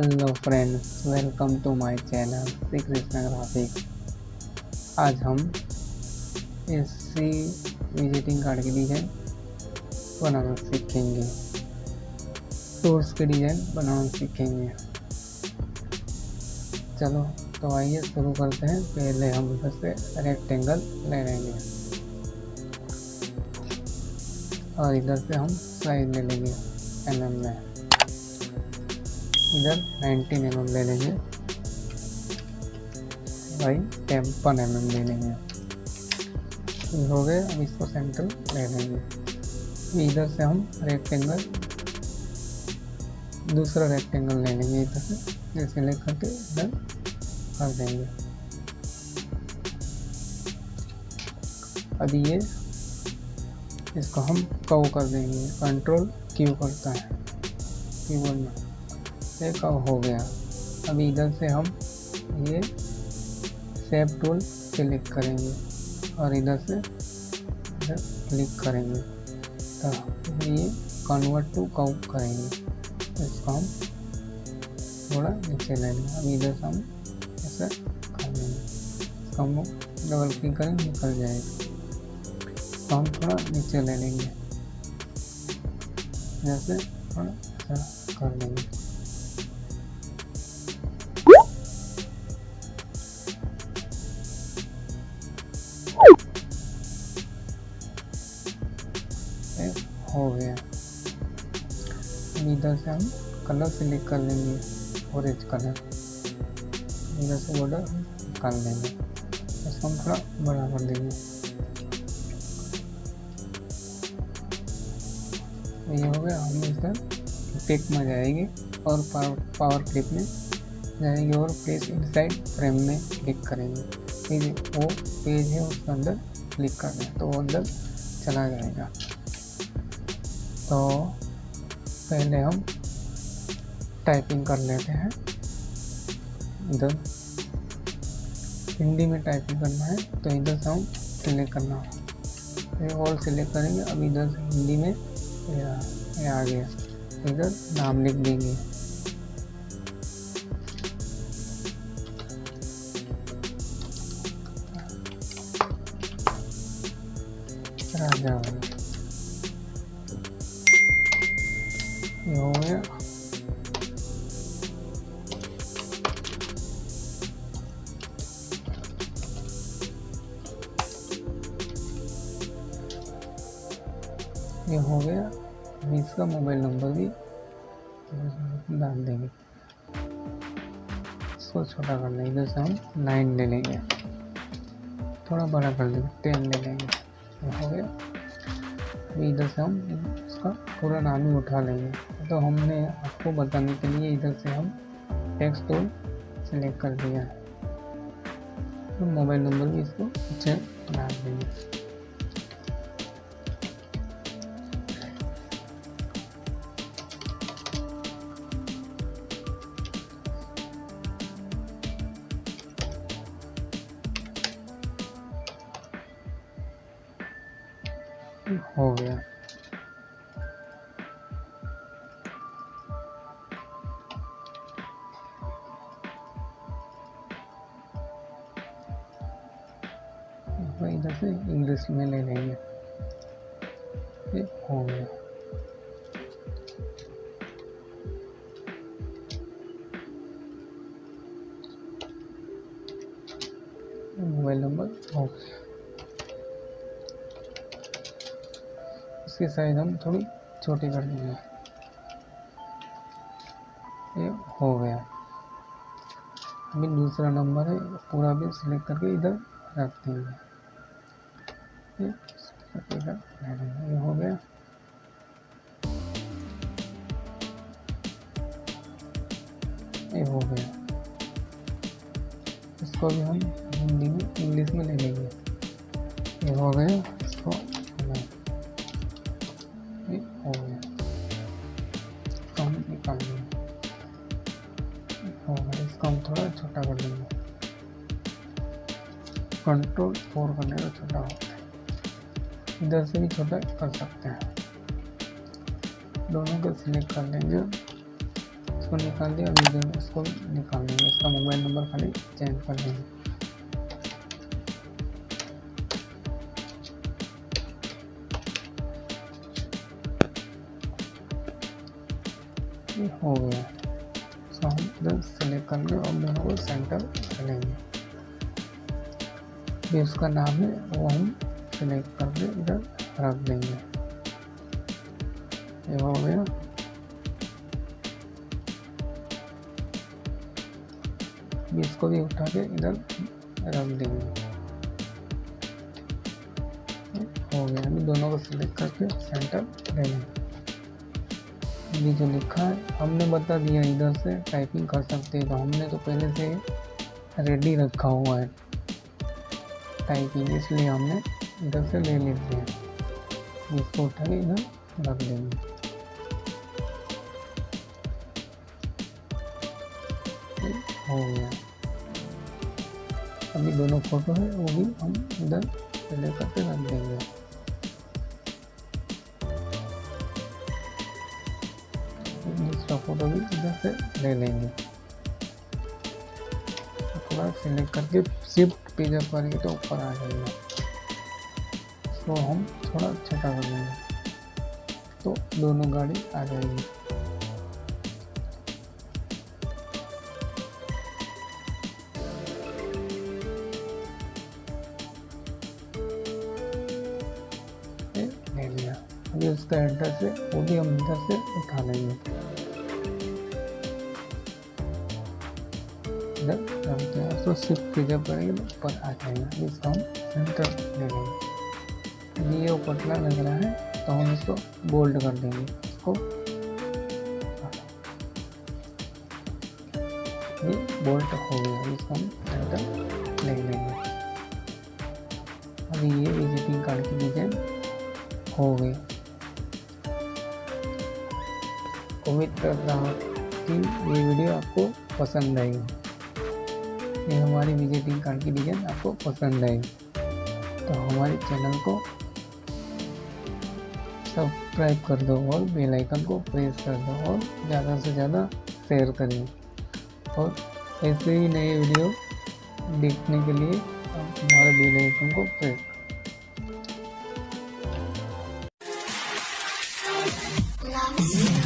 Hello friends, welcome to my channel Shri Krishna graphics. आज हम इसी विजिटिंग कार्ड की डिज़ाइन बनाना सीखेंगे, टूर्स की डिज़ाइन बनाना सीखेंगे। चलो तो आइए शुरू करते हैं। पहले हम इधर से रेक्टेंगल ले लेंगे और इधर से हम साइज ले लेंगे mm में। इधर 19 mm ले लेंगे, भाई 53 mm ले लेंगे। ये हो गए। अब इसको सेंटर ले लेंगे। इधर से हम रेक्टेंगल, दूसरा रेक्टेंगल ले लेंगे। इधर से जैसे लेकर के इधर कर देंगे। अब ये इसको हम कव कर देंगे। कंट्रोल क्यू करता है कीबोर्ड में, ये कव हो गया। अभी इधर से हम ये शेप टूल सिलेक्ट करेंगे और इधर से इधर क्लिक करेंगे तो ये कन्वर्ट टू कव करेंगे। इसको हम थोड़ा नीचे ले लेंगे। अभी इधर से हम ऐसे कर लेंगे। इसको हम डबल क्लिक करेंगे, निकल जाएगा। तो हम थोड़ा नीचे ले लेंगे, जैसे थोड़ा ऐसा कर लेंगे। हो गया। इधर से हम कलर सिलेक्ट कर लेंगे, ऑरेंज कलर। इधर से बॉर्डर निकाल लेंगे। इसको हम थोड़ा बड़ा कर देंगे। ये हो गया। हम इधर टेक में जाएंगे और पावर क्लिप में जाएंगे और प्लेस इनसाइड फ्रेम में क्लिक करेंगे। फिर वो पेज है उसके अंदर क्लिक कर दें तो वो अंदर चला जाएगा। तो पहले हम टाइपिंग कर लेते हैं। इधर हिंदी में टाइपिंग करना है तो इधर से हम सिलेक्ट करना है, ये ऑल सिलेक्ट करेंगे। अब इधर से हिंदी में ये आ गया। इधर नाम लिख देंगे। राजा, ये हो गया। ये हो गया। इसका मोबाइल नंबर भी डाल देंगे। इसको छोटा कर लेंगे। इधर से हम 9 ले लेंगे, थोड़ा बड़ा कर लेंगे, 10 ले लेंगे। ये हो गया। इधर से हम इसका पूरा नाम ही उठा लेंगे। तो हमने आपको बताने के लिए इधर से हम टेक्स्ट टूल सिलेक्ट कर दिया है। तो मोबाइल नंबर भी इसको पीछे डाल देंगे। हो गया। इधर से इंग्लिश में ले लेंगे। ये हो गया। मोबाइल नंबर हो गया। इसकी साइज हम थोड़ी छोटी कर देंगे। ये हो गया। अभी दूसरा नंबर है, पूरा भी सिलेक्ट करके इधर रख देंगे। ये हो गया। ये हो गया। इसको भी हम हिंदी में इंग्लिश में ले लेंगे। ये हो गया। इसको ये हो गया। इसको हम निकाल देंगे। हो गया। इसको हम थोड़ा छोटा कर देंगे। कंट्रोल 4 करने का छोटा होता है। इधर से भी छोटा कर सकते हैं। दोनों को सिलेक्ट कर लेंगे। इसको निकाल दिया। अभी इधर इसको निकाल देंगे, इसका मोबाइल नंबर खाली चेंज कर देंगे। ये हो गया। तो हम इधर सेलेक्ट करके और दोनों को सेंटर करेंगे। भी उसका नाम है वो हम सेलेक्ट करके इधर रख देंगे। ये हो गया। इसको भी उठा के इधर रख देंगे। हो गया। अभी दोनों को सिलेक्ट करके सेंटर ले लेंगे। अभी जो लिखा है हमने बता दिया, इधर से टाइपिंग कर सकते हैं। तो हमने तो पहले से रेडी रखा हुआ है टाइपिंग, इसलिए हमने इधर से ले लेते हैं। इसको उठा के इधर रख देंगे। हो गया। अभी दोनों फोटो है वो भी हम इधर सेलेक्ट करके रख देंगे। दूसरा फोटो भी इधर से ले लेंगे। थोड़ा सेलेक्ट करके शिफ्ट पे जब करेंगे तो ऊपर आ जाएगा। इसको हम थोड़ा छोटा कर देंगे तो दोनों गाड़ी आ जाएगी। ले लिया। अभी उसका एड्रेस है वो भी हम इधर से उठा लेंगे। इधर रखते हैं तो शिफ्ट पे जब करेंगे तो ऊपर आ जाएगा। इसको हम सेंटर ले लेंगे। ये पतला लग रहा है तो हम इसको बोल्ड कर देंगे। इसको ये बोल्ट हो गया। इसको हम सेंटर ले लेंगे। अभी ये विजिटिंग कार्ड की डिजाइन हो गई। उम्मीद कर रहा हूँ कि ये वीडियो आपको पसंद आएगी। ये हमारी विजिटिंग कार्ड की डिजाइन आपको पसंद आएगी तो हमारे चैनल को सब्सक्राइब कर दो और बेल आइकन को प्रेस कर दो और ज़्यादा से ज़्यादा शेयर करें। और ऐसे ही नए वीडियो देखने के लिए हमारे बेल आइकन को प्रेस करें।